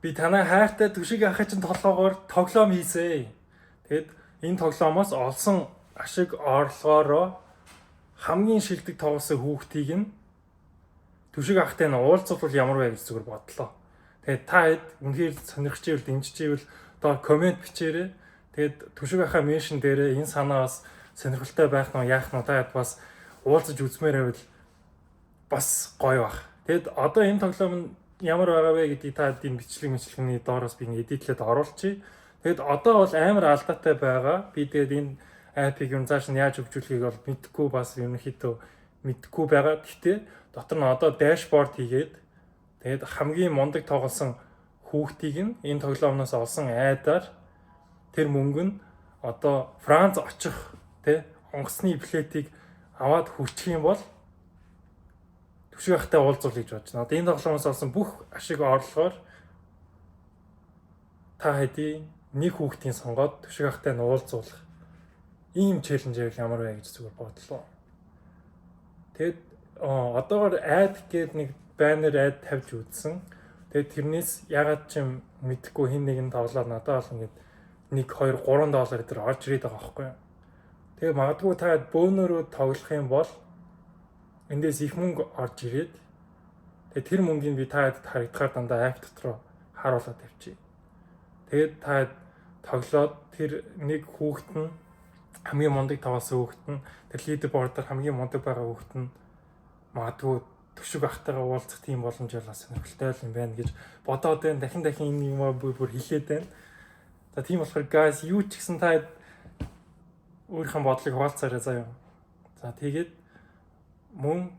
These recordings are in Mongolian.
би танай хайртай түшиг ахын чинь толгоогоор тоглоом хийсэй. Тэгэд энэ тоглоомоос олсон ашиг орлогоороо хамгийн шилдэг тоглосон хүүхдийг нь түшиг ахтай нь уулзвал ямар вэ гэж зүгээр бодлоо. Тэгээд та хэд үнэхээр сонирхчихвэл дэмжчихвэл доор комент бичээрэй. Тэгээд түшиг ахаа меншн дээрээ энэ санааас сонирхолтой байх нь яах нь та хэд бас уулзаж үзмээр байвал бас гоё бах. Тэгэд одоо энэ тоглоом нь ямар байгаа вэ гэдгийг та энэ бичлэгний доороос би эдитлээд оруулчихъя. Тэгэд одоо бол амар алдаатай байгаа. Би тэгээд энэ апыг юм цааш нь яаж хөгжүүлэхийг бол мэдэхгүй бас ерөнхийдөө мэдэхгүй байгаа. Гэхдээ дотор нь одоо дашборд хийгээд тэгээд хамгийн мундаг тоглосон хүүхдийг нь энэ тоглоомноос олсон айдаар тэр мөнгө нь одоо Франц очих онгоцны билетийг аваад хүрчих юм бол түшиг ахтай уулзвал гэж бодож байна. Одоо энэ тоглоомоос олсон бүх ашиг орлогоор та хэдий нэг хүүхдийн сонгоод түшиг ахтай нь уулзуулах ийм челленж яг ямар вэ гэж зүгээр бодлоо. Тэгэд одоогоор айд гээд нэг баннер айд тавьж үзсэн. Тэгээд тэрнээс ягаад ч юм мэдэхгүй хин нэг нь тоглоод надад бол ингээд 1 2 3 доллар дээр орж ирээд байгаа байхгүй юу. Тэгээ магадгүй та бөөнөрөө тоглох юм бол эндээс их мөнгө орж ирээд тэгээ тэр мөнгийг би та хэд харагдахаар дандаа апп дотроо харуулад тавьчих. Тэгээд та тоглоод тэр нэг хүүхэд нь хамгийн мундаг тоглосон хүүхэд нь тэр лидербордоор хамгийн мундаг байгаа хүүхэд нь магадгүй түшиг ахтайгаа уулзах тийм боломж бас сонирхолтой юм байна гэж бодоод байна. Дахин энэ юм бүр хэлээд байна. За тийм болохоор guys юу ч гэсэн та өөрийнхөө бодлыг хуваалцаарай заяа. За тэгээд мөн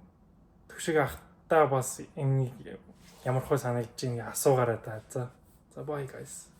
түшиг ахтаа бас энэ ямар хөө санагдаж байгааг асуугаарай та. За bye guys.